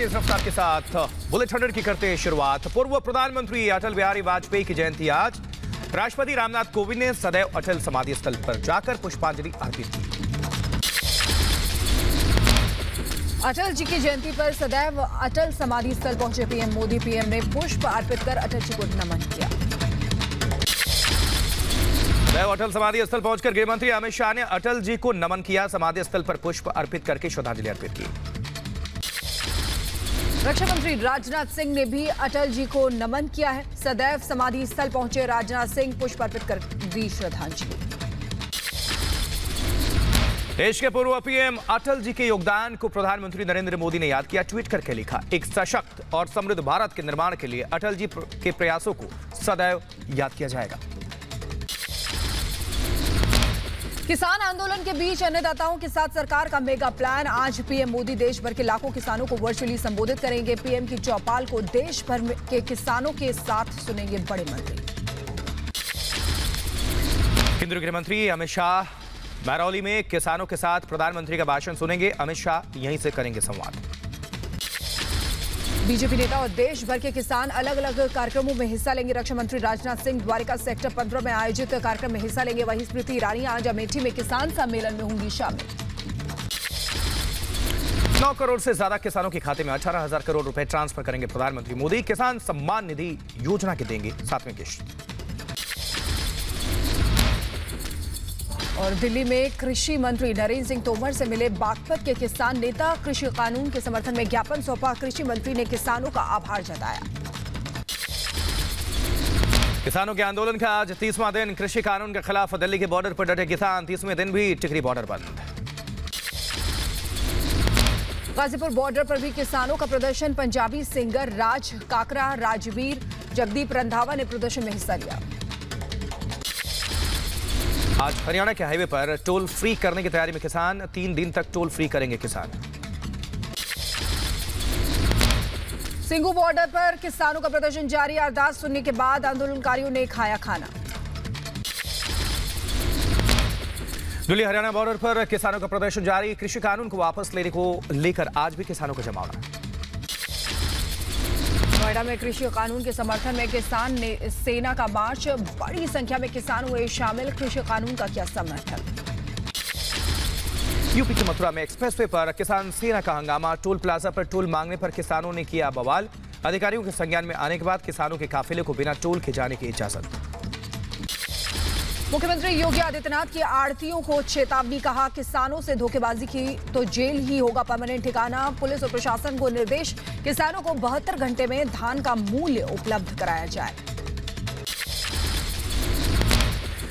तेज रफ्तार के साथ बुलेट 100 की करते हैं शुरुआत। पूर्व प्रधानमंत्री अटल बिहारी वाजपेयी की जयंती आज। राष्ट्रपति रामनाथ कोविंद ने सदैव अटल समाधि स्थल पर जाकर पुष्पांजलि अर्पित की। अटल जी की जयंती पर सदैव अटल समाधि स्थल पहुंचे पीएम मोदी। पीएम ने पुष्प अर्पित कर अटल जी को नमन किया। सदैव अटल समाधि स्थल पहुंचकर गृह मंत्री अमित शाह ने अटल जी को नमन किया। समाधि स्थल पर पुष्प अर्पित करके श्रद्धांजलि अर्पित की। रक्षा मंत्री राजनाथ सिंह ने भी अटल जी को नमन किया है। सदैव समाधि स्थल पहुंचे राजनाथ सिंह, पुष्प अर्पित कर दी श्रद्धांजलि। देश के पूर्व पीएम अटल जी के योगदान को प्रधानमंत्री नरेंद्र मोदी ने याद किया। ट्वीट करके लिखा, एक सशक्त और समृद्ध भारत के निर्माण के लिए अटल जी के प्रयासों को सदैव याद किया जाएगा। किसान आंदोलन के बीच अन्नदाताओं के साथ सरकार का मेगा प्लान। आज पीएम मोदी देश भर के लाखों किसानों को वर्चुअली संबोधित करेंगे। पीएम की चौपाल को देश भर के किसानों के साथ सुनेंगे बड़े मंत्री। केंद्रीय गृह मंत्री अमित शाह महरौली में किसानों के साथ प्रधानमंत्री का भाषण सुनेंगे। अमित शाह यहीं से करेंगे संवाद। बीजेपी नेता और देश भर के किसान अलग अलग कार्यक्रमों में हिस्सा लेंगे। रक्षा मंत्री राजनाथ सिंह द्वारिका सेक्टर 15 में आयोजित कार्यक्रम में हिस्सा लेंगे। वहीं स्मृति ईरानी आज अमेठी में किसान सम्मेलन में होंगी शामिल। 9 करोड़ से ज्यादा किसानों के खाते में 18,000 करोड़ रुपए ट्रांसफर करेंगे प्रधानमंत्री मोदी। किसान सम्मान निधि योजना के देंगे 7वीं किश्त। और दिल्ली में कृषि मंत्री नरेंद्र सिंह तोमर से मिले बागपत के किसान नेता। कृषि कानून के समर्थन में ज्ञापन सौंपा। कृषि मंत्री ने किसानों का आभार जताया। किसानों के आंदोलन का आज 30वां दिन। कृषि कानून के खिलाफ दिल्ली के बॉर्डर पर डटे किसान। 30वें दिन भी टिकरी बॉर्डर बंद। गाजीपुर बॉर्डर पर भी किसानों का प्रदर्शन। पंजाबी सिंगर राज काकरा, राजवीर, जगदीप रंधावा ने प्रदर्शन में हिस्सा लिया। आज हरियाणा के हाईवे पर टोल फ्री करने की तैयारी में किसान। 3 दिन तक टोल फ्री करेंगे किसान। सिंगू बॉर्डर पर किसानों का प्रदर्शन जारी। अरदास सुनने के बाद आंदोलनकारियों ने खाया खाना। दिल्ली हरियाणा बॉर्डर पर किसानों का प्रदर्शन जारी। कृषि कानून को वापस लेने को लेकर आज भी किसानों का जमावड़ा। नोएडा में कृषि कानून के समर्थन में किसान ने सेना का मार्च। बड़ी संख्या में किसान हुए शामिल। कृषि कानून का किया समर्थन। यूपी के मथुरा में एक्सप्रेसवे पर किसान सेना का हंगामा। टोल प्लाजा पर टोल मांगने पर किसानों ने किया बवाल। अधिकारियों के संज्ञान में आने के बाद किसानों के काफिले को बिना टोल के जाने की इजाजत। मुख्यमंत्री योगी आदित्यनाथ की आड़तियों को चेतावनी। कहा, किसानों से धोखेबाजी की तो जेल ही होगा परमानेंट ठिकाना। पुलिस और प्रशासन को निर्देश, किसानों को 72 घंटे में धान का मूल्य उपलब्ध कराया जाए।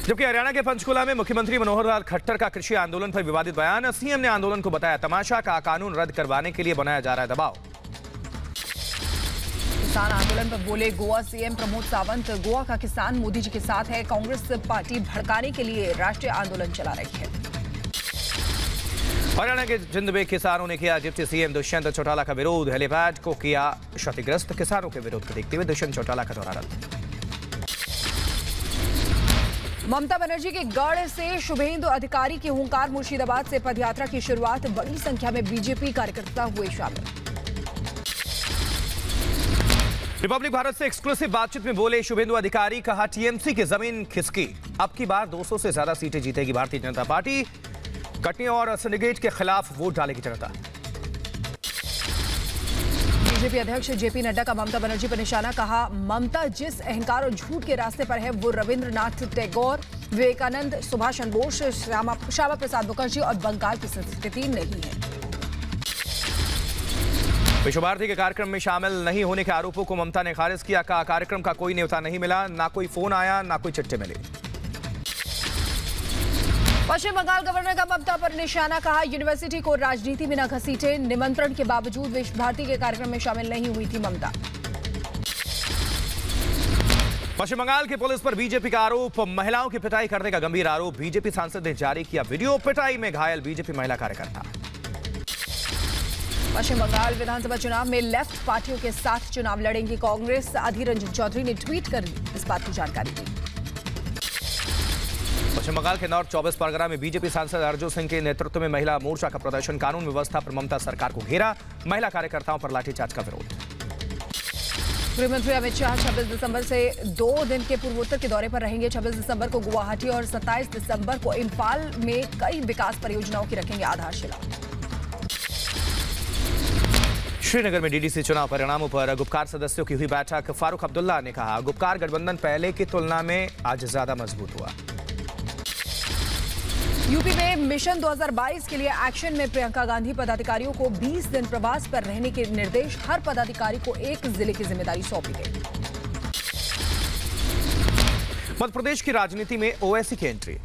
जबकि हरियाणा के पंचकुला में मुख्यमंत्री मनोहर लाल खट्टर का कृषि आंदोलन पर विवादित बयान। सीएम ने आंदोलन को बताया तमाशा। का कानून रद्द करवाने के लिए बनाया जा रहा है दबाव। किसान आंदोलन पर बोले गोवा सीएम प्रमोद सावंत। गोवा का किसान मोदी जी के साथ है। कांग्रेस पार्टी भड़काने के लिए राष्ट्रीय आंदोलन चला रही है। हरियाणा के जिंद में किसानों ने किया डिप्टी सीएम दुष्यंत चौटाला का विरोध। हेलीपैड को किया क्षतिग्रस्त। किसानों के विरोध को देखते हुए दुष्यंत चौटाला का दौरा रद्द। ममता बनर्जी के गढ़ से शुभेंदु अधिकारी की हुंकार। मुर्शिदाबाद से पदयात्रा की शुरुआत। बड़ी संख्या में बीजेपी कार्यकर्ता हुए शामिल। रिपब्लिक भारत से एक्सक्लूसिव बातचीत में बोले शुभेंदु अधिकारी। कहा, टीएमसी की जमीन खिसकी। अब की बार 200 से ज्यादा सीटें जीतेगी भारतीय जनता पार्टी। कटनी और सिंडिकेट के खिलाफ वोट डालेगी जनता। बीजेपी अध्यक्ष जेपी नड्डा का ममता बनर्जी पर निशाना। कहा, ममता जिस अहंकार और झूठ के रास्ते पर है वो रविंद्रनाथ टैगोर, विवेकानंद, सुभाष चंद्र बोस, श्यामा प्रसाद मुखर्जी और बंगाल की संस्कृति नहीं है। विश्व भारती के कार्यक्रम में शामिल नहीं होने के आरोपों को ममता ने खारिज किया। कहा, कार्यक्रम का कोई न्योता नहीं मिला, ना कोई फोन आया, ना कोई चिट्ठी मिली। पश्चिम बंगाल गवर्नर का ममता पर निशाना। कहा, यूनिवर्सिटी को राजनीति में न घसीटे। निमंत्रण के बावजूद विश्व भारती के कार्यक्रम में शामिल नहीं हुई थी ममता। पश्चिम बंगाल की पुलिस पर बीजेपी का आरोप। महिलाओं की पिटाई करने का गंभीर आरोप। बीजेपी सांसद ने जारी किया वीडियो। पिटाई में घायल बीजेपी महिला कार्यकर्ता। पश्चिम बंगाल विधानसभा चुनाव में लेफ्ट पार्टियों के साथ चुनाव लड़ेंगी कांग्रेस। अधीर रंजन चौधरी ने ट्वीट कर इस बात की जानकारी दी। पश्चिम बंगाल के नॉर्थ 24 परगना में बीजेपी सांसद अर्जुन सिंह के नेतृत्व में महिला मोर्चा का प्रदर्शन। कानून व्यवस्था पर ममता सरकार को घेरा, महिला कार्यकर्ताओं पर लाठीचार्ज का विरोध। गृह मंत्री अमित शाह 26 दिसंबर से 2 दिन के पूर्वोत्तर के दौरे पर रहेंगे। 26 दिसंबर को गुवाहाटी और 27 दिसंबर को इम्फाल में कई विकास परियोजनाओं की रखेंगे आधारशिला। श्रीनगर में डीडीसी चुनाव परिणामों पर गुपकार सदस्यों की हुई बैठक। फारूक अब्दुल्ला ने कहा, गुपकार गठबंधन पहले की तुलना में आज ज्यादा मजबूत हुआ। यूपी में मिशन 2022 के लिए एक्शन में प्रियंका गांधी पदाधिकारियों को 20 दिन प्रवास पर रहने के निर्देश। हर पदाधिकारी को एक जिले की जिम्मेदारी सौंपी गई। मध्य प्रदेश की राजनीति में ओवैसी की एंट्री।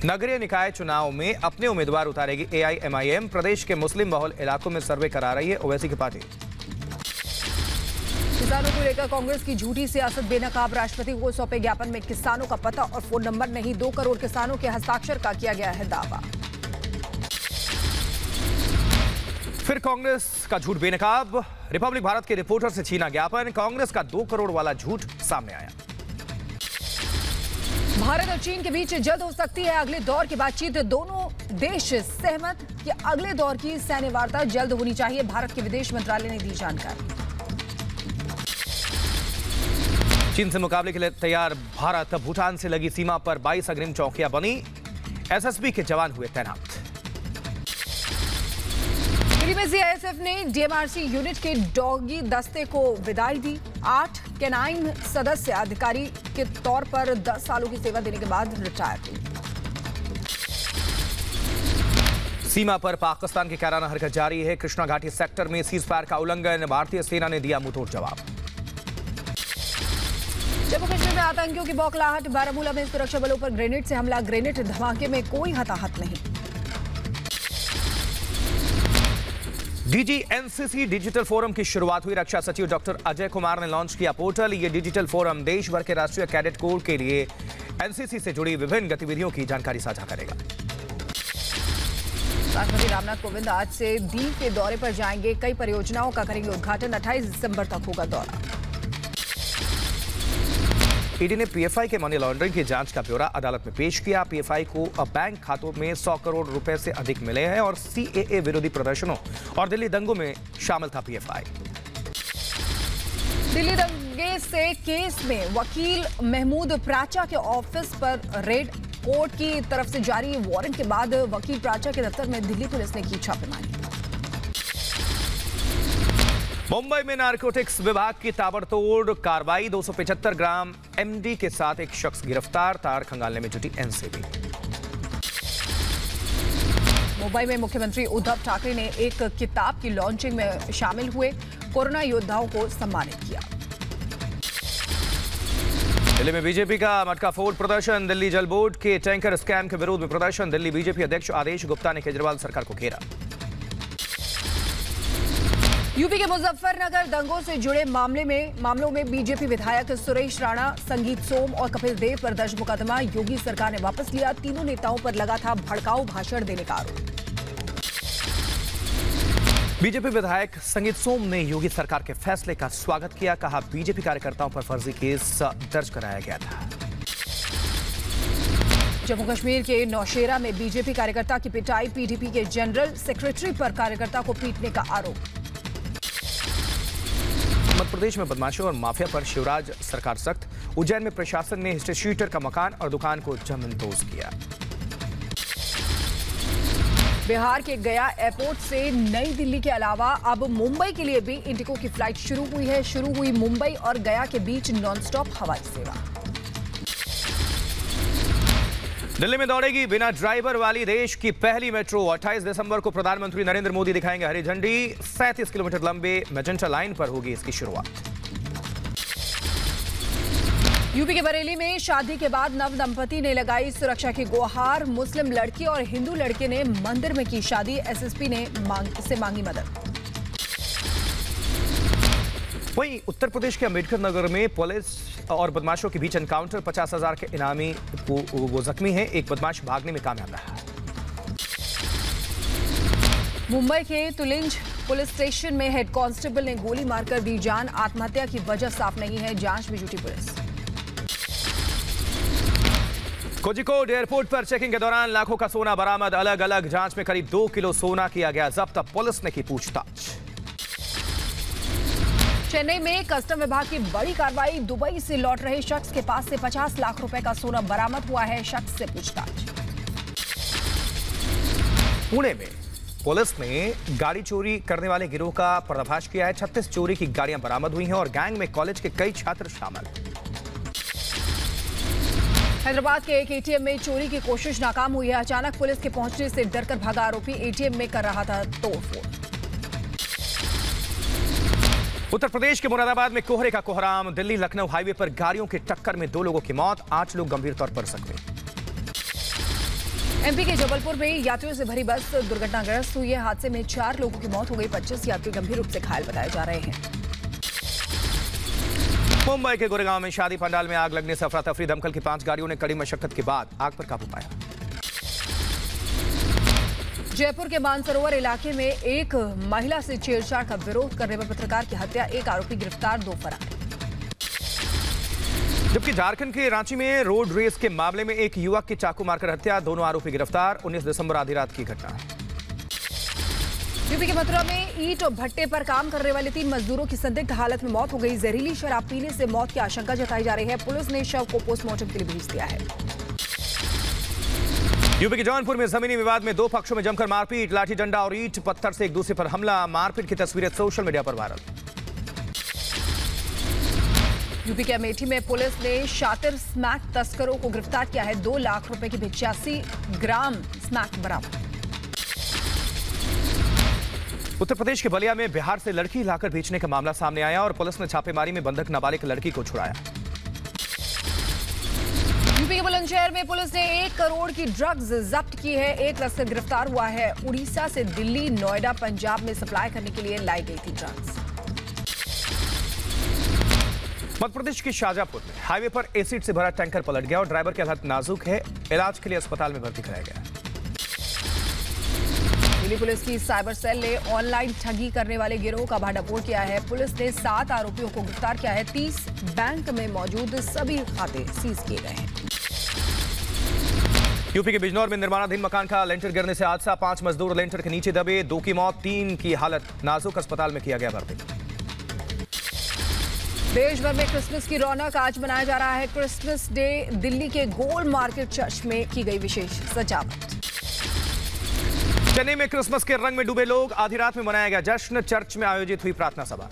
नगरीय निकाय चुनाव में अपने उम्मीदवार उतारेगी एआईएमआईएम। प्रदेश के मुस्लिम बहुल इलाकों में सर्वे करा रही है ओवैसी की पार्टी। किसानों को लेकर कांग्रेस की झूठी सियासत। बेनकाब राष्ट्रपति को सौंपे ज्ञापन में किसानों का पता और फोन नंबर नहीं, 2 करोड़ किसानों के हस्ताक्षर का किया गया है दावा। फिर कांग्रेस का झूठ बेनकाब। रिपब्लिक भारत के रिपोर्टर से छीना ज्ञापन। कांग्रेस का 2 करोड़ वाला झूठ सामने आया। भारत और चीन के बीच जल्द हो सकती है अगले दौर की बातचीत। दोनों देश सहमत कि अगले दौर की सैन्य वार्ता जल्द होनी चाहिए। भारत के विदेश मंत्रालय ने दी जानकारी। चीन से मुकाबले के लिए तैयार भारत। भूटान से लगी सीमा पर 22 अग्रिम चौकियां बनी। एसएसबी के जवान हुए तैनात। दिल्ली में सीआईएसएफ ने डीएमआरसी यूनिट के डॉगी दस्ते को विदाई दी। 8 कैनाइन सदस्य अधिकारी के तौर पर 10 सालों की सेवा देने के बाद रिटायर हुए। सीमा पर पाकिस्तान की कायराना हरकत जारी है। कृष्णा घाटी सेक्टर में सीज फायर का उल्लंघन। भारतीय सेना ने दिया मुंहतोड़ जवाब। जम्मू कश्मीर में आतंकियों की बौखलाहट। बारामूला में सुरक्षा बलों पर ग्रेनेड से हमला। ग्रेनेड धमाके में कोई हताहत नहीं। डीजी एनसीसी डिजिटल फोरम की शुरुआत हुई। रक्षा सचिव डॉक्टर अजय कुमार ने लॉन्च किया पोर्टल। ये डिजिटल फोरम देश भर के राष्ट्रीय कैडेट कोर के लिए एनसीसी से जुड़ी विभिन्न गतिविधियों की जानकारी साझा करेगा। राष्ट्रपति रामनाथ कोविंद आज से दीव के दौरे पर जाएंगे। कई परियोजनाओं का करेंगे उद्घाटन। 28 दिसंबर तक होगा दौरा। ईडी ने पीएफआई के मनी लॉन्ड्रिंग की जांच का ब्यौरा अदालत में पेश किया। पीएफआई को बैंक खातों में 100 करोड़ रुपए से अधिक मिले हैं और सीएए विरोधी प्रदर्शनों और दिल्ली दंगों में शामिल था पीएफआई। दिल्ली दंगे से केस में वकील महमूद प्राचा के ऑफिस पर रेड। कोर्ट की तरफ से जारी वारंट के बाद वकील प्राचा के दफ्तर में दिल्ली पुलिस ने की छापेमारी। मुंबई में नारकोटिक्स विभाग की ताबड़तोड़ कार्रवाई। 275 ग्राम एमडी के साथ एक शख्स गिरफ्तार। तार खंगालने में जुटी एनसीबी। मुंबई में मुख्यमंत्री उद्धव ठाकरे ने एक किताब की लॉन्चिंग में शामिल हुए। कोरोना योद्धाओं को सम्मानित किया। दिल्ली में बीजेपी का मटका फोड़ प्रदर्शन। दिल्ली जल बोर्ड के टैंकर स्कैम के विरोध में प्रदर्शन। दिल्ली बीजेपी अध्यक्ष आदेश गुप्ता ने केजरीवाल सरकार को घेरा। यूपी के मुजफ्फरनगर दंगों से जुड़े मामलों में बीजेपी विधायक सुरेश राणा, संगीत सोम और कपिल देव पर दर्ज मुकदमा। योगी सरकार ने वापस लिया। तीनों नेताओं पर लगा था भड़काऊ भाषण देने का आरोप। बीजेपी विधायक संगीत सोम ने योगी सरकार के फैसले का स्वागत किया। कहा, बीजेपी कार्यकर्ताओं पर फर्जी केस दर्ज कराया गया था। जम्मू कश्मीर के नौशेरा में बीजेपी कार्यकर्ता की पिटाई। पीडीपी के जनरल सेक्रेटरी पर कार्यकर्ता को पीटने का आरोप। मध्य प्रदेश में बदमाशों और माफिया पर शिवराज सरकार सख्त। उज्जैन में प्रशासन ने हिस्ट्री शीटर का मकान और दुकान को जमींदोज किया। बिहार के गया एयरपोर्ट से नई दिल्ली के अलावा अब मुंबई के लिए भी इंडिगो की फ्लाइट शुरू हुई है। शुरू हुई मुंबई और गया के बीच नॉनस्टॉप हवाई सेवा। दिल्ली में दौड़ेगी बिना ड्राइवर वाली देश की पहली मेट्रो। 28 दिसंबर को प्रधानमंत्री नरेंद्र मोदी दिखाएंगे हरी झंडी। 37 किलोमीटर लंबे मैजेंटा लाइन पर होगी इसकी शुरुआत। यूपी के बरेली में शादी के बाद नव दंपति ने लगाई सुरक्षा की गुहार। मुस्लिम लड़की और हिंदू लड़के ने मंदिर में की शादी। एसएसपी ने मांगी मदद। वहीं उत्तर प्रदेश के अंबेडकर नगर में पुलिस और बदमाशों के बीच एनकाउंटर। 50,000 के इनामी वो जख्मी है। एक बदमाश भागने में कामयाब रहा। मुंबई के तुलिंज पुलिस स्टेशन में हेड कांस्टेबल ने गोली मारकर दी जान। आत्महत्या की वजह साफ नहीं है, जांच में जुटी पुलिस। कोझिकोड एयरपोर्ट पर चेकिंग के दौरान लाखों का सोना बरामद। अलग अलग जांच में करीब 2 किलो सोना किया गया जब्त। पुलिस ने की पूछताछ। चेन्नई में कस्टम विभाग की बड़ी कार्रवाई। दुबई से लौट रहे शख्स के पास से 50 लाख रुपए का सोना बरामद हुआ है। शख्स से पूछताछ। पुणे में पुलिस ने गाड़ी चोरी करने वाले गिरोह का पर्दाफाश किया है। 36 चोरी की गाड़ियां बरामद हुई हैं और गैंग में कॉलेज के कई छात्र शामिल। हैदराबाद के एक एटीएम में चोरी की कोशिश नाकाम हुई है। अचानक पुलिस के पहुंचने से डरकर भागा आरोपी। एटीएम में कर रहा था तोड़फोड़। उत्तर प्रदेश के मुरादाबाद में कोहरे का कोहराम। दिल्ली लखनऊ हाईवे पर गाड़ियों की टक्कर में 2 लोगों की मौत, 8 लोग गंभीर तौर पर जख्मी। एमपी के जबलपुर में यात्रियों से भरी बस दुर्घटनाग्रस्त हुई है। हादसे में 4 लोगों की मौत हो गई। 25 यात्री गंभीर रूप से घायल बताए जा रहे हैं। मुंबई के गोरेगांव में शादी पंडाल में आग लगने से अफरा तफरी। दमकल की 5 गाड़ियों ने कड़ी मशक्कत के बाद आग पर काबू पाया। जयपुर के मानसरोवर इलाके में एक महिला से छेड़छाड़ का विरोध करने पर पत्रकार की हत्या। एक आरोपी गिरफ्तार, 2 फरार। जबकि झारखंड के रांची में रोड रेस के मामले में एक युवक की चाकू मारकर हत्या, दोनों आरोपी गिरफ्तार। 19 दिसंबर आधी रात की घटना। यूपी के मथुरा में ईंट और भट्टे पर काम करने वाले 3 मजदूरों की संदिग्ध हालत में मौत हो गई। जहरीली शराब पीने से मौत की आशंका जताई जा रही है। पुलिस ने शव को पोस्टमार्टम के लिए भेज दिया है। यूपी के जौनपुर में जमीनी विवाद में 2 पक्षों में जमकर मारपीट। लाठी डंडा और ईंट पत्थर से एक दूसरे पर हमला। मारपीट की तस्वीरें सोशल मीडिया पर वायरल। यूपी के अमेठी में पुलिस ने शातिर स्मैक तस्करों को गिरफ्तार किया है। 2 लाख रुपए की 85 ग्राम स्मैक बरामद। उत्तर प्रदेश के बलिया में बिहार से लड़की लाकर बेचने का मामला सामने आया और पुलिस ने छापेमारी में बंधक नाबालिग लड़की को छुड़ाया। यूपी के बुलंदशहर में पुलिस ने 1 करोड़ की ड्रग्स जब्त की है। एक तस्कर गिरफ्तार हुआ है। उड़ीसा से दिल्ली, नोएडा, पंजाब में सप्लाई करने के लिए लाई गई थी ड्रग्स। मध्य प्रदेश के शाजापुर में हाईवे पर एसिड से भरा टैंकर पलट गया और ड्राइवर की हालत नाजुक है। इलाज के लिए अस्पताल में भर्ती कराया गया। दिल्ली पुलिस की साइबर सेल ने ऑनलाइन ठगी करने वाले गिरोह का भांडाफोड़ किया है। पुलिस ने 7 आरोपियों को गिरफ्तार किया है। 30 बैंक में मौजूद सभी खाते सीज किए गए हैं। यूपी के बिजनौर में निर्माणाधीन मकान का लेंटर गिरने से हादसा। 5 मजदूर लेंटर के नीचे दबे, 2 की मौत, 3 की हालत नाजुक। अस्पताल में किया गया भर्ती। देश भर में क्रिसमस की रौनक आज मनाया जा रहा है। क्रिसमस डे दिल्ली के गोल्ड मार्केट चर्च में की गई विशेष सजावट। चेन्नई में क्रिसमस के रंग में डूबे लोग। आधी रात में मनाया गया जश्न। चर्च में आयोजित हुई प्रार्थना सभा।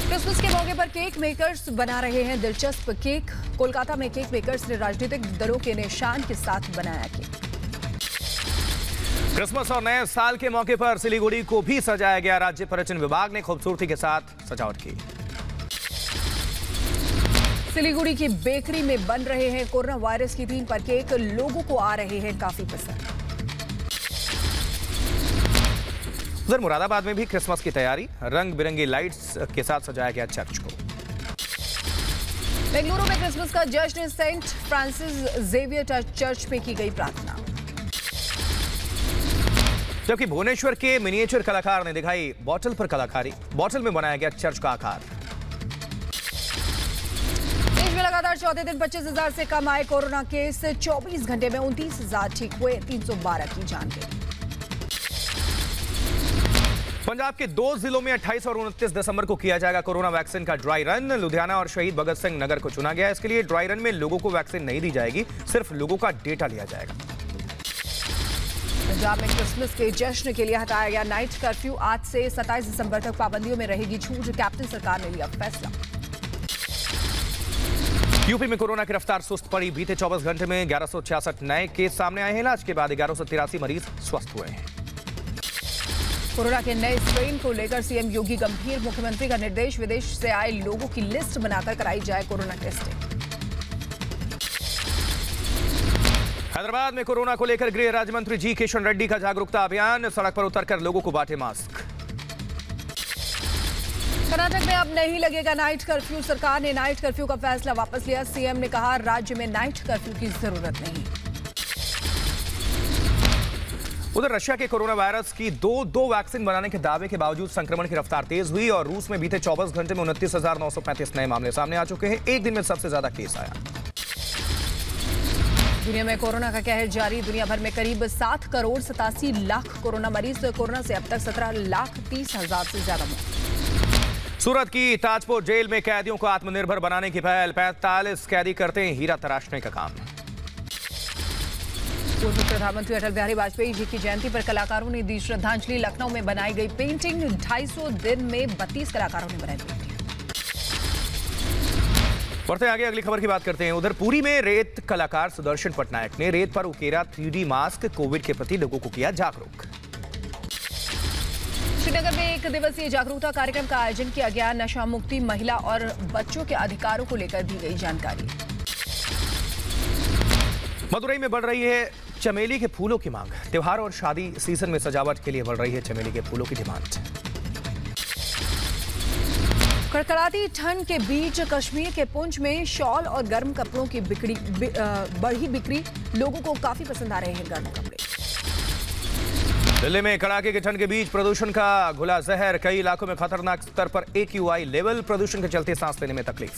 क्रिसमस के मौके पर केक मेकर्स बना रहे हैं दिलचस्प केक। कोलकाता में केक मेकर्स ने राजनीतिक दलों के निशान के साथ बनाया केक। क्रिसमस और नए साल के मौके पर सिलीगुड़ी को भी सजाया गया। राज्य पर्यटन विभाग ने खूबसूरती के साथ सजावट की। सिलीगुड़ी की बेकरी में बन रहे हैं कोरोना वायरस की थीम पर केक। लोगों को आ रहे हैं काफी पसंद। उधर मुरादाबाद में भी क्रिसमस की तैयारी। रंग बिरंगी लाइट्स के साथ सजाया गया चर्च को। बेंगलुरु में क्रिसमस का जश्न। सेंट फ्रांसिस जेवियर चर्च में की गई प्रार्थना। जबकि भुवनेश्वर के मिनिएचर कलाकार ने दिखाई बॉटल पर कलाकारी। बॉटल में बनाया गया चर्च का आकार। देश में लगातार चौथे दिन 25,000 से कम आए कोरोना केस। 24 घंटे में 29,000 ठीक हुए। 312 की जान गई। पंजाब के 2 जिलों में 28 और 29 दिसंबर को किया जाएगा कोरोना वैक्सीन का ड्राई रन। लुधियाना और शहीद भगत सिंह नगर को चुना गया। इसके लिए ड्राई रन में लोगों को वैक्सीन नहीं दी जाएगी, सिर्फ लोगों का डेटा लिया जाएगा। पंजाब में क्रिसमस के जश्न के लिए हटाया गया नाइट कर्फ्यू। आज से 27 दिसंबर तक पाबंदियों में रहेगी छूट। कैप्टन सरकार ने लिया फैसला। यूपी में कोरोना की रफ्तार सुस्त पड़ी। बीते 24 घंटे में 1166 नए केस सामने आए हैं। इलाज के बाद 1183 मरीज स्वस्थ हुए हैं। कोरोना के नए स्ट्रेन को लेकर सीएम योगी गंभीर। मुख्यमंत्री का निर्देश, विदेश से आए लोगों की लिस्ट बनाकर कराई जाए कोरोना टेस्टिंग। हैदराबाद में कोरोना को लेकर गृह राज्य मंत्री जी किशन रेड्डी का जागरूकता अभियान। सड़क पर उतरकर लोगों को बांटे मास्क। कर्नाटक में अब नहीं लगेगा नाइट कर्फ्यू। सरकार ने नाइट कर्फ्यू का फैसला वापस लिया। सीएम ने कहा राज्य में नाइट कर्फ्यू की जरूरत नहीं। उधर रशिया के कोरोना वायरस की दो वैक्सीन बनाने के दावे के बावजूद संक्रमण की रफ्तार तेज हुई और रूस में बीते 24 घंटे में 29,935 नए मामले सामने आ चुके हैं। एक दिन में सबसे ज्यादा केस आया। दुनिया में कोरोना का कहर जारी। दुनिया भर में करीब 7 करोड़ 87 लाख कोरोना मरीज। कोरोना से अब तक 17,30,000 से ज्यादा मौत। सूरत की ताजपुर जेल में कैदियों को आत्मनिर्भर बनाने की पहल। 45 कैदी करते हैं हीरा तराशने का काम। पूर्व प्रधानमंत्री अटल बिहारी वाजपेयी जी की जयंती पर कलाकारों ने दी श्रद्धांजलि। लखनऊ में बनाई गई पेंटिंग। 250 दिन में 32 कलाकारों ने बनाई पेंटिंग। बढ़ते आगे अगली खबर की बात करते हैं। उधर पुरी में रेत कलाकार सुदर्शन पटनायक ने रेत पर उकेरा 3D मास्क। कोविड के प्रति लोगों को किया जागरूक। श्रीनगर में 1 दिवसीय जागरूकता कार्यक्रम का आयोजन किया गया। नशा मुक्ति, महिला और बच्चों के अधिकारों को लेकर दी गई जानकारी। मदुरई में बढ़ रही है चमेली के फूलों की मांग। त्योहार और शादी सीजन में सजावट के लिए बढ़ रही है चमेली के फूलों की डिमांड। कड़कड़ाती ठंड के बीच कश्मीर के पुंछ में शॉल और गर्म कपड़ों की बढ़ी बिक्री। लोगों को काफी पसंद आ रहे हैं गर्म कपड़े। दिल्ली में कड़ाके की ठंड के बीच प्रदूषण का घुला जहर। कई इलाकों में खतरनाक स्तर पर AQI लेवल। प्रदूषण के चलते सांस लेने में तकलीफ।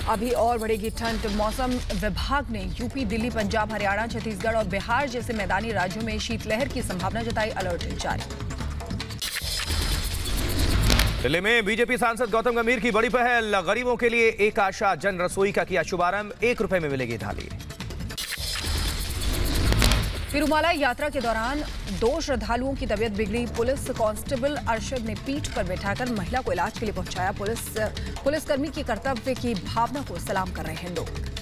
अभी और बढ़ेगी ठंड। मौसम विभाग ने यूपी, दिल्ली, पंजाब, हरियाणा, छत्तीसगढ़ और बिहार जैसे मैदानी राज्यों में शीतलहर की संभावना जताई। अलर्ट जारी। दिल्ली में बीजेपी सांसद गौतम गंभीर की बड़ी पहल। गरीबों के लिए एक आशा जन रसोई का किया शुभारंभ। 1 रुपए में मिलेगी थाली। तिरुमाला यात्रा के दौरान 2 श्रद्धालुओं की तबीयत बिगड़ी। पुलिस कांस्टेबल अरशद ने पीठ पर बैठाकर महिला को इलाज के लिए पहुंचाया। पुलिसकर्मी की कर्तव्य की भावना को सलाम कर रहे हैं लोग।